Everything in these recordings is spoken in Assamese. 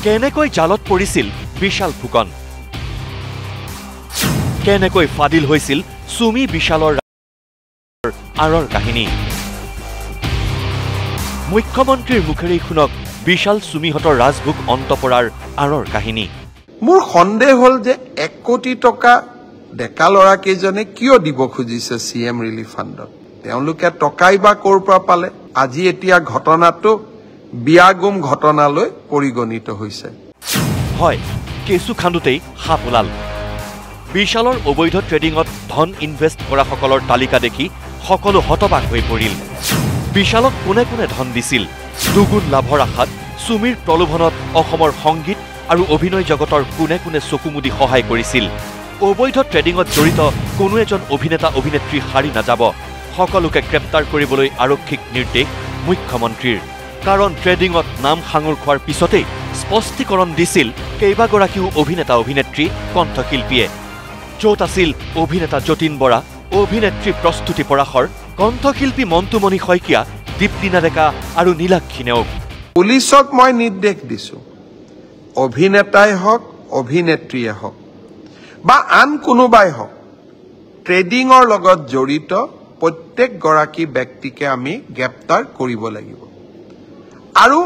কেনেকৈ জালত পৰিছিল বিশাল ফুকন কেনেকৈ ফাদিল হৈছিল সুমি বিশালৰ আৰৰ কাহিনী মুখ্যমন্ত্ৰীৰ মুখেৰে শুনক বিশাল সুমিহতৰ ৰাজভোগ অন্তপৰাৰ আৰৰ কাহিনী মোৰ সন্দেহ হল যে 1 কোটি টকা ডেকা লৰা কেজনে কিয় দিব খুজিছে সিএম ৰিলিফ ফাণ্ডত তেওঁলোকে টকাই বা কৰ পৰা পালে আজি এতিয়া ঘটনাটো বিয়াগুম ঘটনালৈ পৰিগণিত হৈছে হয় কেসু খান্দুতেই হাপ ওলাল বিশালৰ অবৈধ ট্ৰেডিংত ধন ইনভেষ্ট কৰা সকলৰ তালিকা দেখি সকলো হতবাক হৈ পৰিল বিশালক কোনে কোনে ধন দিছিল দুগুণ লাভৰ আশাত সুমিৰ প্ৰলোভনত অসমৰ সংগীত আৰু অভিনয় জগতৰ কোনে কোনে চকুমুদি সহায় কৰিছিল অবৈধ ট্ৰেডিংত জড়িত কোনো এজন অভিনেতা অভিনেত্ৰী হাৰি নাযাব সকলোকে গ্ৰেপ্তাৰ কৰিবলৈ আৰক্ষীক নিৰ্দেশ মুখ্যমন্ত্ৰীৰ কাৰণ ট্ৰেডিংত নাম সাঙুৰ খোৱাৰ পিছতেই স্পষ্টীকৰণ দিছিল কেইবাগৰাকীও অভিনেতা অভিনেত্ৰী কণ্ঠশিল্পীয়ে য'ত আছিল অভিনেতা যতীন বৰা অভিনেত্ৰী প্ৰস্তুতি পৰাশৰ কণ্ঠশিল্পী মন্তুমণি শইকীয়া দীপ্তিনা ডেকা আৰু নীলাক্ষী নেওগ পুলিচক মই নিৰ্দেশ দিছো অভিনেতাই হওক অভিনেত্ৰীয়ে হওক বা আন কোনোবাই হওক ট্ৰেডিংৰ লগত জড়িত প্ৰত্যেক গৰাকী ব্যক্তিকে আমি গ্ৰেপ্তাৰ কৰিব লাগিব আৰু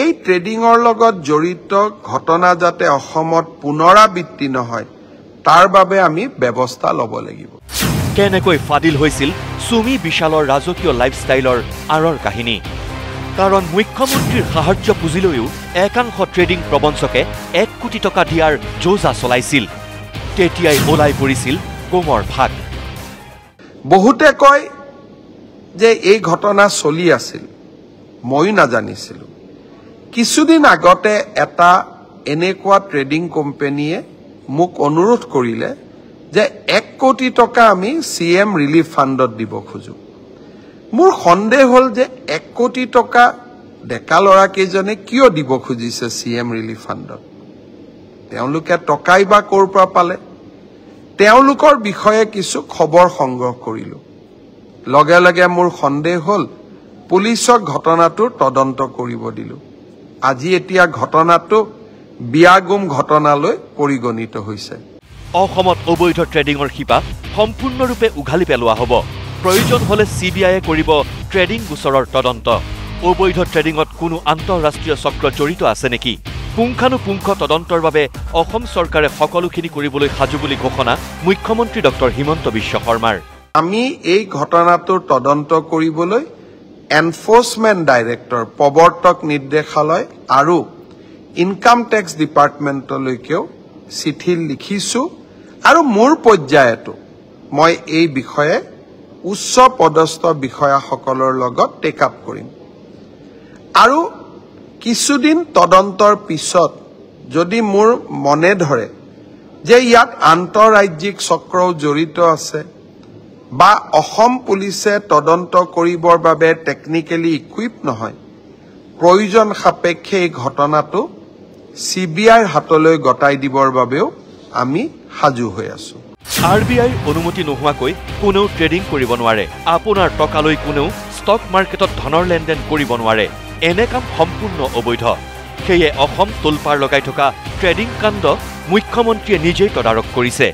এই ট্ৰেডিংৰ লগত জড়িত ঘটনা যাতে অসমত পুনৰাবৃত্তি নহয় তাৰ বাবে আমি ব্যৱস্থা ল'ব লাগিব কেনেকৈ ফাদিল হৈছিল সুমি বিশালৰ ৰাজকীয় লাইফষ্টাইলৰ আৰৰ কাহিনী কাৰণ মুখ্যমন্ত্ৰীৰ সাহায্য পুঁজিলৈও একাংশ ট্ৰেডিং প্ৰবঞ্চকে 1 কোটি টকা দিয়াৰ যোজা চলাইছিল তেতিয়াই ওলাই পৰিছিল গোমৰ ফাক বহুতে কয় যে এই ঘটনা চলি আছিল ময়ো নাজানিছিলো কিছুদিন আগতে এটা এনেকুৱা ট্ৰেডিং কোম্পানীয়ে মোক অনুৰোধ কৰিলে যে 1 কোটি টকা আমি সিএম ৰিলিফ ফাণ্ডত দিব খোজো মোৰ সন্দেহ হল যে 1 কোটি টকা ডেকা লৰা কেজনে কিয় দিব খুজিছে সিএম ৰিলিফ ফাণ্ডত তেওঁলোকে টকাই বা কৰ পৰা পালে তেওঁলোকৰ বিষয়ে কিছু খবৰ সংগ্ৰহ কৰিলো লগে লগে মোৰ সন্দেহ হল পুলিচক ঘটনাটোৰ তদন্ত কৰিব দিলো আজি এতিয়া ঘটনাটো বিয়াগুম ঘটনালৈ পৰিগণিত হৈছে অসমত অবৈধ ট্ৰেডিংৰ শিপা সম্পূৰ্ণৰূপে উঘালি পেলোৱা হ'ব প্ৰয়োজন হলে সিবিআইয়ে কৰিব ট্ৰেডিং গোচৰৰ তদন্ত অবৈধ ট্ৰেডিংত কোনো আন্তঃৰাষ্ট্ৰীয় চক্ৰ জড়িত আছে নেকি পুংখানুপুংখ তদন্তৰ বাবে অসম চৰকাৰে সকলোখিনি কৰিবলৈ সাজু বুলি ঘোষণা মুখ্যমন্ত্ৰী ডক্টৰ হিমন্ত বিশ্ব শৰ্মাৰ আমি এই ঘটনাটোৰ তদন্ত কৰিবলৈ এনফোৰ্সমেন্ট ডাইৰেক্টৰ প্ৰৱৰ্তক নিৰ্দেশালয় আৰু ইনকাম টেক্স ডিপাৰ্টমেণ্টলৈকেও চিঠি লিখিছো আৰু মোৰ পৰ্যায়তো মই এই বিষয়ে উচ্চ পদস্থ বিষয়াসকলৰ লগত টেক আপ কৰিম আৰু কিছুদিন তদন্তৰ পিছত যদি মোৰ মনে ধৰে যে ইয়াত আন্তঃৰাজ্যিক চক্ৰও জড়িত আছে বা অসম পুলিচে তদন্ত কৰিবৰ বাবে টেকনিক্যালি ইকুইপ নহয় প্ৰয়োজন সাপেক্ষে এই ঘটনাটো সিবিআইৰ হাতলৈ গটাই দিবৰ বাবেও আমি সাজু হৈ আছো আৰবিআইৰ অনুমতি নোহোৱাকৈ কোনেও ট্ৰেডিং কৰিব নোৱাৰে আপোনাৰ টকালৈ কোনেও ষ্টক মাৰ্কেটত ধনৰ লেনদেন কৰিব নোৱাৰে এনে কাম সম্পূৰ্ণ অবৈধ সেয়ে অসম তোলপাৰ লগাই থকা ট্ৰেডিং কাণ্ড মুখ্যমন্ত্ৰীয়ে নিজেই তদাৰক কৰিছে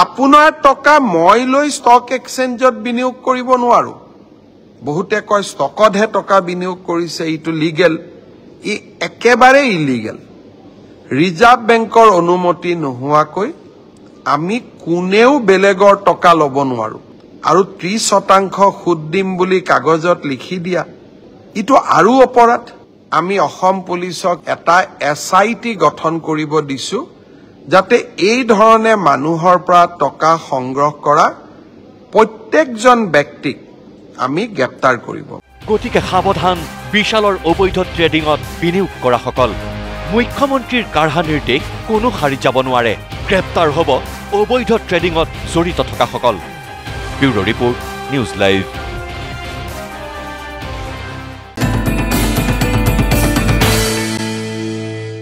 আপোনাৰ টকা মই লৈ ষ্টক এক্সচেঞ্জত বিনিয়োগ কৰিব নোৱাৰো বহুতে কয় ষ্টকতহে টকা বিনিয়োগ কৰিছে ইটো লিগেল ই একেবাৰে ইলিগেল ৰিজাৰ্ভ বেংকৰ অনুমতি নোহোৱাকৈ আমি কোনেও বেলেগৰ টকা ল'ব নোৱাৰো আৰু 30% সুদ দিম বুলি কাগজত লিখি দিয়া ইটো আৰু অপৰাধ আমি অসম পুলিচক এটা এসআইটি গঠন কৰিব দিছো যাতে এই ধৰণে মানুহৰ পৰা টকা সংগ্ৰহ কৰা প্ৰত্যেকজন ব্যক্তিক আমি গ্ৰেপ্তাৰ কৰিব গতিকে সাৱধান বিশালৰ অবৈধ ট্ৰেডিংত বিনিয়োগ কৰা সকল মুখ্যমন্ত্ৰীৰ কাঢ়া নিৰ্দেশ কোনো হাৰি যাব নোৱাৰে গ্ৰেপ্তাৰ হ'ব অবৈধ ট্ৰেডিংত জড়িত থকা সকল ব্যুৰো ৰিপৰ্ট নিউজ লাইভ